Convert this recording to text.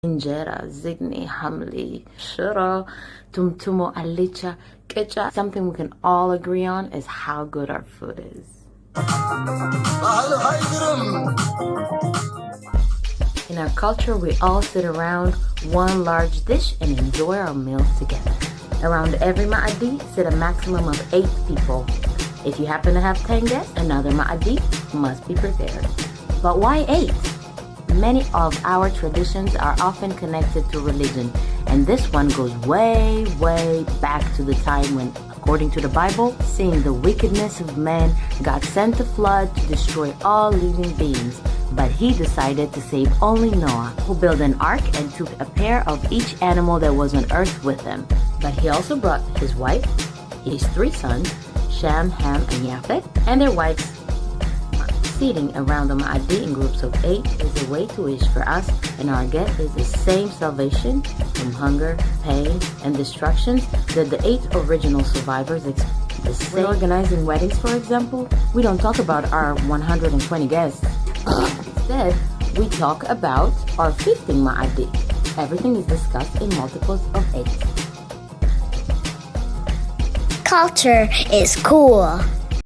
injera, zigni, hamli, shura, tumtumo, alicha, kicha. Something we can all agree on is how good our food is. In our culture, we all sit around one large dish and enjoy our meals together. Around every ma'adi sit a maximum of 8 people. If you happen to have 10 guests, another ma'adi must be prepared. But why 8? Many of our traditions are often connected to religion, and this one goes way, way back to the time when, according to the Bible, seeing the wickedness of man, God sent a flood to destroy all living beings. But he decided to save only Noah, who built an ark and took a pair of each animal that was on earth with him. But he also brought his wife, his 3 sons, Shem, Ham, and Japheth, and their wives. Seating around the ma'adi in groups of 8 is a way to wish for us and our guest is the same salvation from hunger, pain, and destructions that the 8 original survivors experienced. When organizing weddings, for example, we don't talk about our 120 guests. Instead, we talk about our 15 ma'adi. Everything is discussed in multiples of 8. Culture is cool.